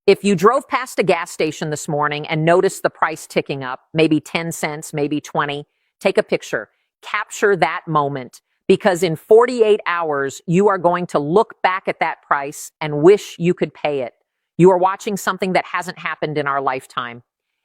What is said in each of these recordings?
If you drove past a gas station this morning and noticed the price ticking up, maybe 10 cents, maybe 20, take a picture. Capture that moment, because in 48 hours, you are going to look back at that price and wish you could pay it. You are watching something that hasn't happened in our lifetime.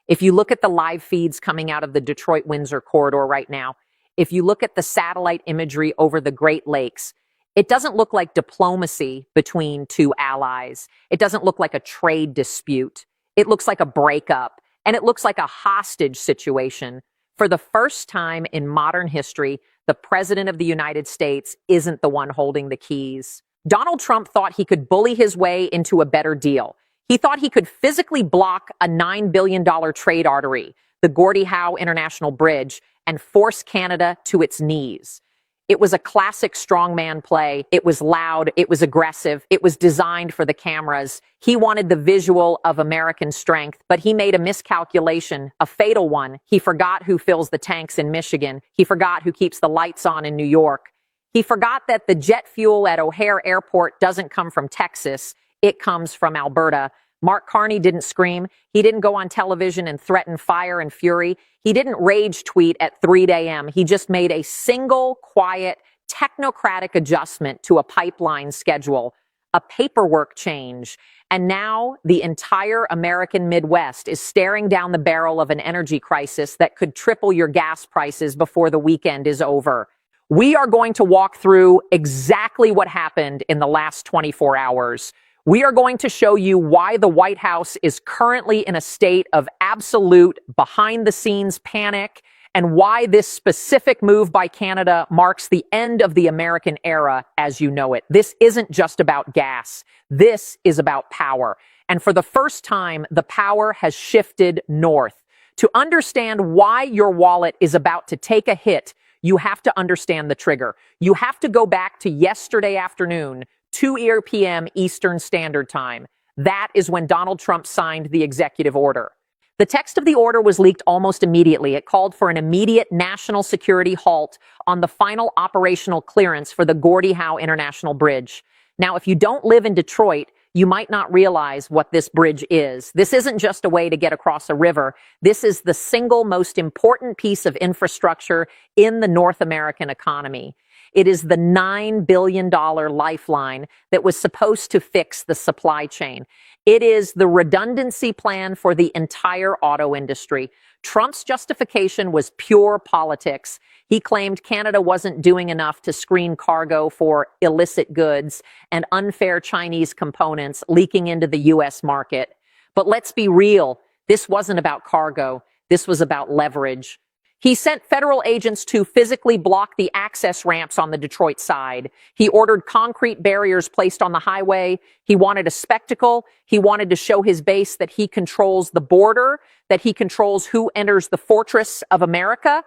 If you look at the live feeds coming out of the Detroit-Windsor corridor right now, if you look at the satellite imagery over the Great Lakes, it doesn't look like diplomacy between two allies. It doesn't look like a trade dispute. It looks like a breakup, and it looks like a hostage situation. For the first time in modern history, the President of the United States isn't the one holding the keys. Donald Trump thought he could bully his way into a better deal. He thought he could physically block a $9 billion trade artery, the Gordie Howe International Bridge, and force Canada to its knees. It was a classic strongman play. It was loud. It was aggressive. It was designed for the cameras. He wanted the visual of American strength, but he made a miscalculation, a fatal one. He forgot who fills the tanks in Michigan. He forgot who keeps the lights on in New York. He forgot that the jet fuel at O'Hare Airport doesn't come from Texas. It comes from Alberta. Mark Carney didn't scream. He didn't go on television and threaten fire and fury. He didn't rage tweet at 3 a.m. He just made a single, quiet, technocratic adjustment to a pipeline schedule, a paperwork change. And now the entire American Midwest is staring down the barrel of an energy crisis that could triple your gas prices before the weekend is over. We are going to walk through exactly what happened in the last 24 hours. We are going to show you why the White House is currently in a state of absolute behind-the-scenes panic, and why this specific move by Canada marks the end of the American era as you know it. This isn't just about gas. This is about power. And for the first time, the power has shifted north. To understand why your wallet is about to take a hit, you have to understand the trigger. You have to go back to yesterday afternoon, 2 p.m. Eastern Standard Time. That is when Donald Trump signed the executive order. The text of the order was leaked almost immediately. It called for an immediate national security halt on the final operational clearance for the Gordie Howe International Bridge. Now, if you don't live in Detroit, you might not realize what this bridge is. This isn't just a way to get across a river. This is the single most important piece of infrastructure in the North American economy. It is the $9 billion lifeline that was supposed to fix the supply chain. It is the redundancy plan for the entire auto industry. Trump's justification was pure politics. He claimed Canada wasn't doing enough to screen cargo for illicit goods and unfair Chinese components leaking into the U.S. market. But let's be real. This wasn't about cargo. This was about leverage. He sent federal agents to physically block the access ramps on the Detroit side. He ordered concrete barriers placed on the highway. He wanted a spectacle. He wanted to show his base that he controls the border, that he controls who enters the fortress of America.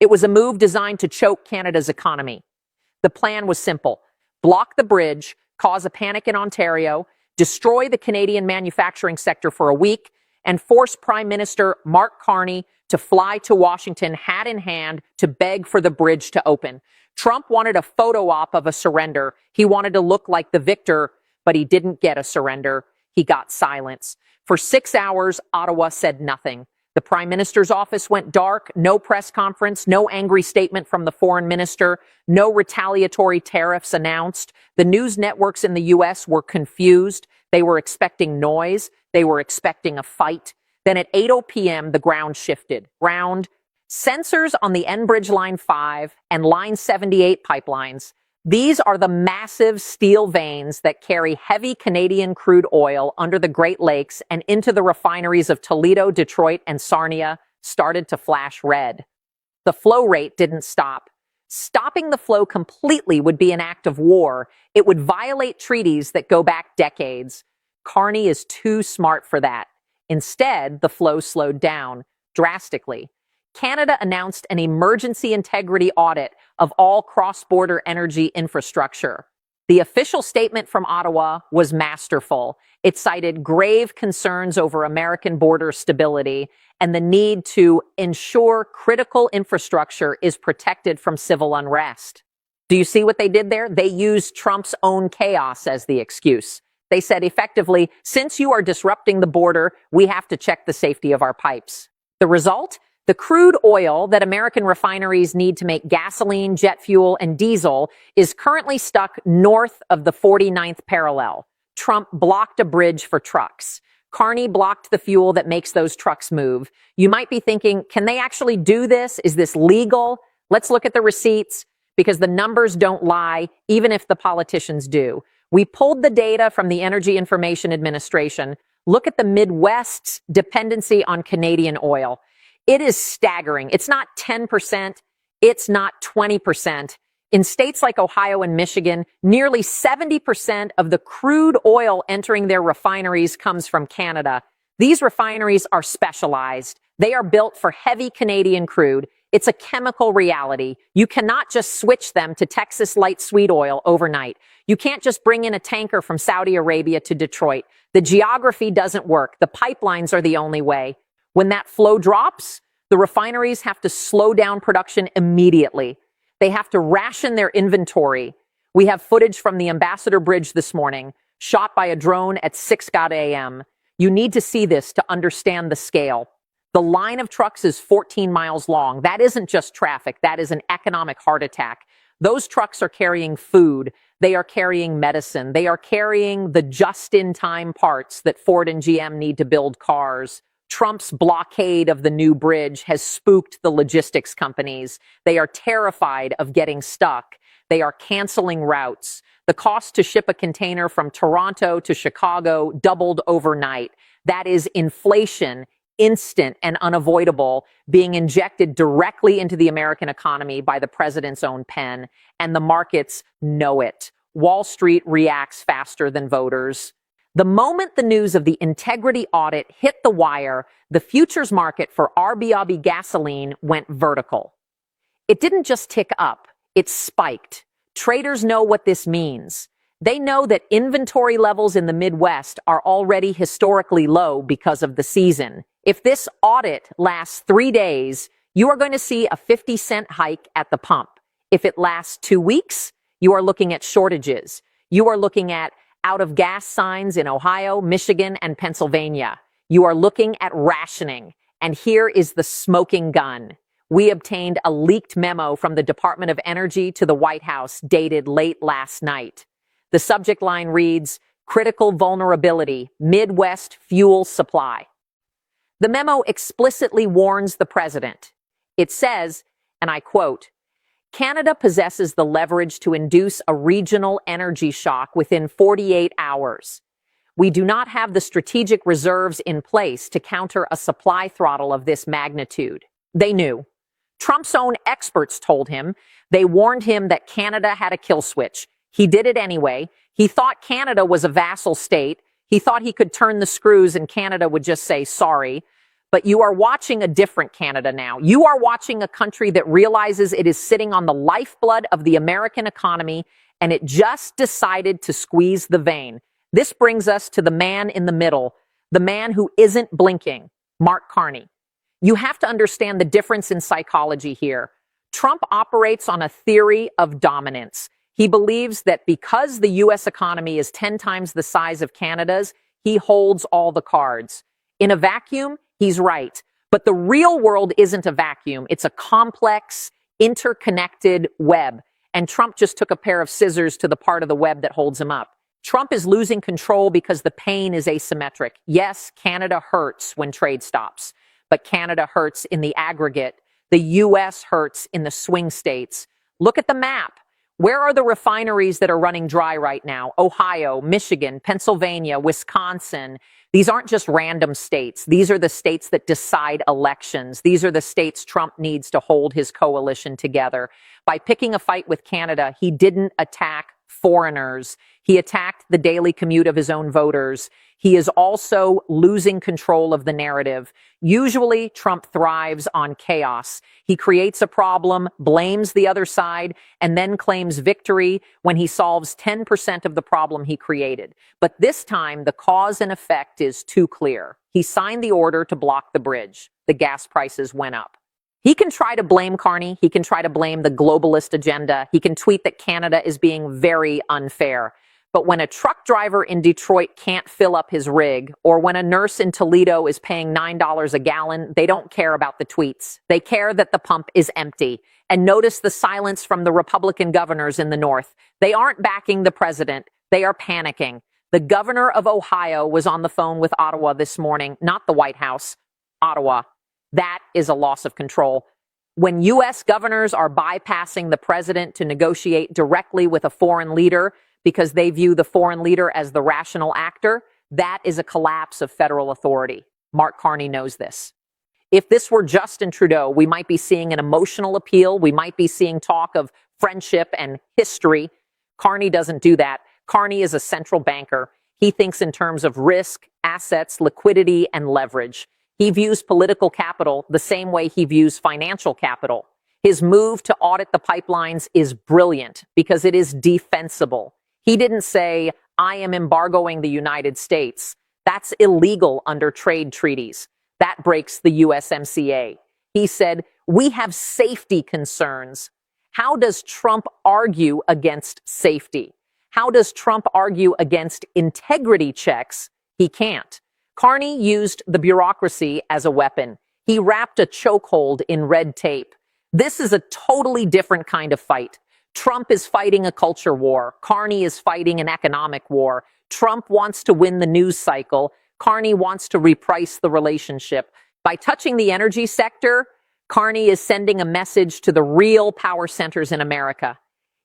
It was a move designed to choke Canada's economy. The plan was simple: block the bridge, cause a panic in Ontario, destroy the Canadian manufacturing sector for a week, and force Prime Minister Mark Carney to fly to Washington hat in hand to beg for the bridge to open. Trump wanted a photo op of a surrender. He wanted to look like the victor, but he didn't get a surrender. He got silence. For 6 hours, Ottawa said nothing. The Prime Minister's office went dark, no press conference, no angry statement from the foreign minister, no retaliatory tariffs announced. The news networks in the U.S. were confused. They were expecting noise. They were expecting a fight. Then at 8:00 p.m., the ground shifted. Sensors on the Enbridge Line 5 and Line 78 pipelines. These are the massive steel veins that carry heavy Canadian crude oil under the Great Lakes and into the refineries of Toledo, Detroit, and Sarnia, started to flash red. The flow rate didn't stop. Stopping the flow completely would be an act of war. It would violate treaties that go back decades. Carney is too smart for that. Instead, the flow slowed down drastically. Canada announced an emergency integrity audit of all cross-border energy infrastructure. The official statement from Ottawa was masterful. It cited grave concerns over American border stability and the need to ensure critical infrastructure is protected from civil unrest. Do you see what they did there? They used Trump's own chaos as the excuse. They said effectively, since you are disrupting the border, we have to check the safety of our pipes. The result? The crude oil that American refineries need to make gasoline, jet fuel, and diesel is currently stuck north of the 49th parallel. Trump blocked a bridge for trucks. Carney blocked the fuel that makes those trucks move. You might be thinking, can they actually do this? Is this legal? Let's look at the receipts, because the numbers don't lie, even if the politicians do. We pulled the data from the Energy Information Administration. Look at the Midwest's dependency on Canadian oil. It is staggering. It's not 10%. It's not 20%. In states like Ohio and Michigan, nearly 70% of the crude oil entering their refineries comes from Canada. These refineries are specialized. They are built for heavy Canadian crude. It's a chemical reality. You cannot just switch them to Texas light sweet oil overnight. You can't just bring in a tanker from Saudi Arabia to Detroit. The geography doesn't work. The pipelines are the only way. When that flow drops, the refineries have to slow down production immediately. They have to ration their inventory. We have footage from the Ambassador Bridge this morning, shot by a drone at 6 a.m. You need to see this to understand the scale. The line of trucks is 14 miles long. That isn't just traffic. That is an economic heart attack. Those trucks are carrying food. They are carrying medicine. They are carrying the just-in-time parts that Ford and GM need to build cars. Trump's blockade of the new bridge has spooked the logistics companies. They are terrified of getting stuck. They are canceling routes. The cost to ship a container from Toronto to Chicago doubled overnight. That is inflation, instant and unavoidable, being injected directly into the American economy by the president's own pen. And the markets know it. Wall Street reacts faster than voters. The moment the news of the integrity audit hit the wire, the futures market for RBOB gasoline went vertical. It didn't just tick up, it spiked. Traders know what this means. They know that inventory levels in the Midwest are already historically low because of the season. If this audit lasts 3 days, you are going to see a 50-cent hike at the pump. If it lasts 2 weeks, you are looking at shortages. You are looking at out-of-gas signs in Ohio, Michigan, and Pennsylvania. You are looking at rationing. And here is the smoking gun. We obtained a leaked memo from the Department of Energy to the White House dated late last night. The subject line reads, "Critical Vulnerability, Midwest Fuel Supply." The memo explicitly warns the president. It says, and I quote, "Canada possesses the leverage to induce a regional energy shock within 48 hours. We do not have the strategic reserves in place to counter a supply throttle of this magnitude." They knew. Trump's own experts told him. They warned him that Canada had a kill switch. He did it anyway. He thought Canada was a vassal state. He thought he could turn the screws and Canada would just say sorry. But you are watching a different Canada now. You are watching a country that realizes it is sitting on the lifeblood of the American economy, and it just decided to squeeze the vein. This brings us to the man in the middle, the man who isn't blinking, Mark Carney. You have to understand the difference in psychology here. Trump operates on a theory of dominance. He believes that because the U.S. economy is 10 times the size of Canada's, he holds all the cards. In a vacuum, he's right. But the real world isn't a vacuum. It's a complex, interconnected web. And Trump just took a pair of scissors to the part of the web that holds him up. Trump is losing control because the pain is asymmetric. Yes, Canada hurts when trade stops, but Canada hurts in the aggregate. The U.S. hurts in the swing states. Look at the map. Where are the refineries that are running dry right now? Ohio, Michigan, Pennsylvania, Wisconsin. These aren't just random states. These are the states that decide elections. These are the states Trump needs to hold his coalition together. By picking a fight with Canada, he didn't attack foreigners. He attacked the daily commute of his own voters. He is also losing control of the narrative. Usually, Trump thrives on chaos. He creates a problem, blames the other side, and then claims victory when he solves 10% of the problem he created. But this time, the cause and effect is too clear. He signed the order to block the bridge. The gas prices went up. He can try to blame Carney. He can try to blame the globalist agenda. He can tweet that Canada is being very unfair. But when a truck driver in Detroit can't fill up his rig, or when a nurse in Toledo is paying $9 a gallon, they don't care about the tweets. They care that the pump is empty. And notice the silence from the Republican governors in the North. They aren't backing the president. They are panicking. The governor of Ohio was on the phone with Ottawa this morning, not the White House, Ottawa. That is a loss of control. When U.S. governors are bypassing the president to negotiate directly with a foreign leader because they view the foreign leader as the rational actor, that is a collapse of federal authority. Mark Carney knows this. If this were Justin Trudeau, we might be seeing an emotional appeal. We might be seeing talk of friendship and history. Carney doesn't do that. Carney is a central banker. He thinks in terms of risk, assets, liquidity, and leverage. He views political capital the same way he views financial capital. His move to audit the pipelines is brilliant because it is defensible. He didn't say, I am embargoing the United States. That's illegal under trade treaties. That breaks the USMCA. He said, we have safety concerns. How does Trump argue against safety? How does Trump argue against integrity checks? He can't. Carney used the bureaucracy as a weapon. He wrapped a chokehold in red tape. This is a totally different kind of fight. Trump is fighting a culture war. Carney is fighting an economic war. Trump wants to win the news cycle. Carney wants to reprice the relationship. By touching the energy sector, Carney is sending a message to the real power centers in America.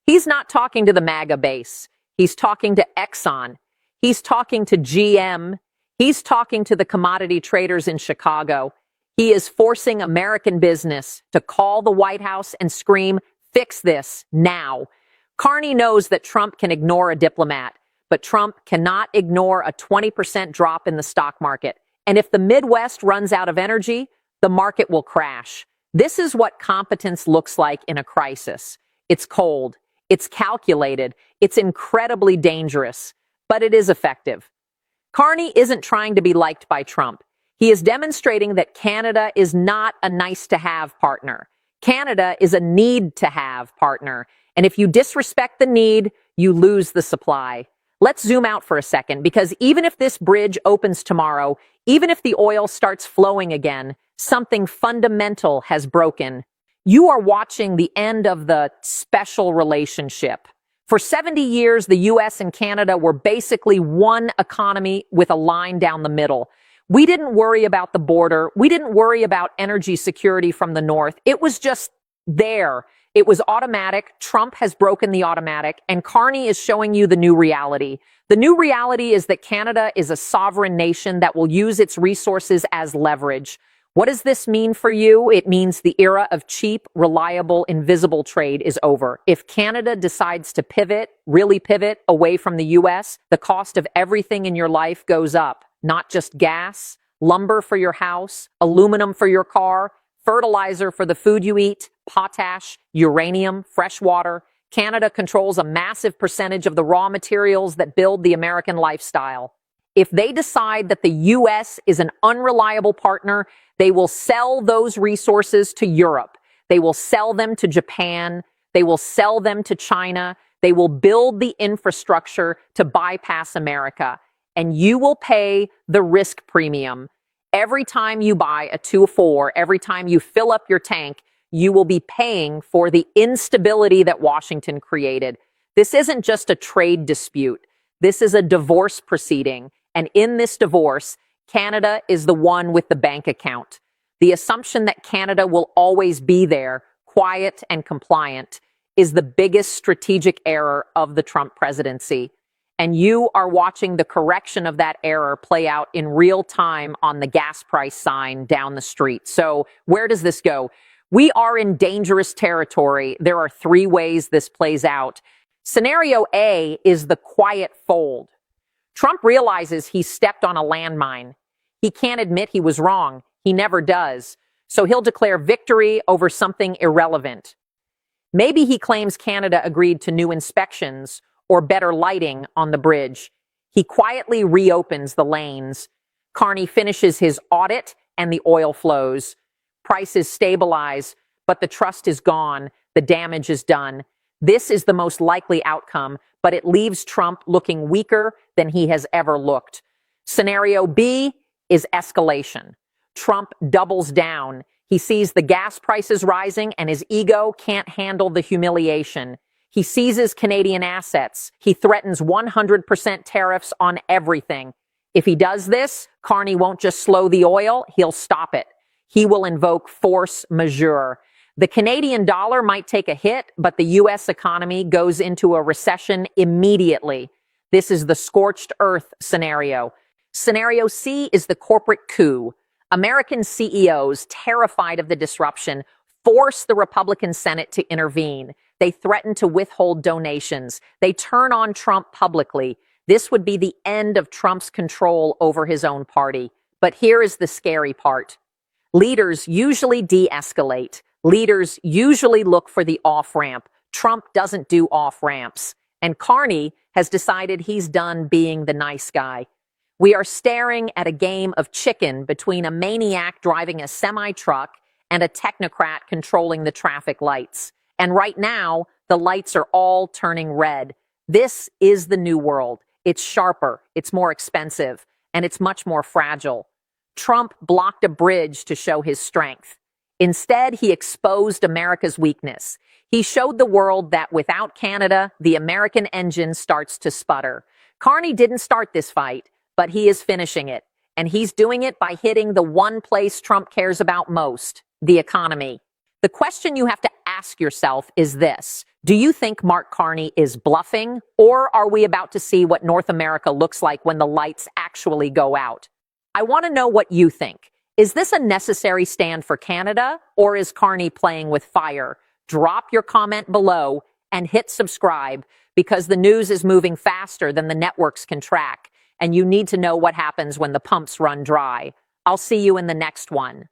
He's not talking to the MAGA base. He's talking to Exxon. He's talking to GM. He's talking to the commodity traders in Chicago. He is forcing American business to call the White House and scream, fix this now. Carney knows that Trump can ignore a diplomat, but Trump cannot ignore a 20% drop in the stock market. And if the Midwest runs out of energy, the market will crash. This is what competence looks like in a crisis. It's cold. It's calculated. It's incredibly dangerous, but it is effective. Carney isn't trying to be liked by Trump. He is demonstrating that Canada is not a nice-to-have partner. Canada is a need-to-have partner. And if you disrespect the need, you lose the supply. Let's zoom out for a second, because even if this bridge opens tomorrow, even if the oil starts flowing again, something fundamental has broken. You are watching the end of the special relationship. For 70 years, the U.S. and Canada were basically one economy with a line down the middle. We didn't worry about the border. We didn't worry about energy security from the north. It was just there. It was automatic. Trump has broken the automatic, and Carney is showing you the new reality. The new reality is that Canada is a sovereign nation that will use its resources as leverage. What does this mean for you? It means the era of cheap, reliable, invisible trade is over. If Canada decides to pivot, really pivot away from the U.S., the cost of everything in your life goes up. Not just gas, lumber for your house, aluminum for your car, fertilizer for the food you eat, potash, uranium, fresh water. Canada controls a massive percentage of the raw materials that build the American lifestyle. If they decide that the U.S. is an unreliable partner, they will sell those resources to Europe. They will sell them to Japan. They will sell them to China. They will build the infrastructure to bypass America. And you will pay the risk premium. Every time you buy a 2-4, every time you fill up your tank, you will be paying for the instability that Washington created. This isn't just a trade dispute. This is a divorce proceeding. And in this divorce, Canada is the one with the bank account. The assumption that Canada will always be there, quiet and compliant, is the biggest strategic error of the Trump presidency. And you are watching the correction of that error play out in real time on the gas price sign down the street. So where does this go? We are in dangerous territory. There are 3 ways this plays out. Scenario A is the quiet fold. Trump realizes he stepped on a landmine. He can't admit he was wrong. He never does. So he'll declare victory over something irrelevant. Maybe he claims Canada agreed to new inspections or better lighting on the bridge. He quietly reopens the lanes. Carney finishes his audit and the oil flows. Prices stabilize, but the trust is gone. The damage is done. This is the most likely outcome, but it leaves Trump looking weaker than he has ever looked. Scenario B is escalation. Trump doubles down. He sees the gas prices rising and his ego can't handle the humiliation. He seizes Canadian assets. He threatens 100% tariffs on everything. If he does this, Carney won't just slow the oil, he'll stop it. He will invoke force majeure. The Canadian dollar might take a hit, but the U.S. economy goes into a recession immediately. This is the scorched earth scenario. Scenario C is the corporate coup. American CEOs, terrified of the disruption, force the Republican Senate to intervene. They threaten to withhold donations. They turn on Trump publicly. This would be the end of Trump's control over his own party. But here is the scary part. Leaders usually de-escalate. Leaders usually look for the off-ramp. Trump doesn't do off-ramps. And Carney has decided he's done being the nice guy. We are staring at a game of chicken between a maniac driving a semi-truck and a technocrat controlling the traffic lights. And right now, the lights are all turning red. This is the new world. It's sharper, it's more expensive, and it's much more fragile. Trump blocked a bridge to show his strength. Instead, he exposed America's weakness. He showed the world that without Canada, the American engine starts to sputter. Carney didn't start this fight, but he is finishing it. And he's doing it by hitting the one place Trump cares about most, the economy. The question you have to ask yourself is this. Do you think Mark Carney is bluffing, or are we about to see what North America looks like when the lights actually go out? I want to know what you think. Is this a necessary stand for Canada, or is Carney playing with fire? Drop your comment below and hit subscribe, because the news is moving faster than the networks can track, and you need to know what happens when the pumps run dry. I'll see you in the next one.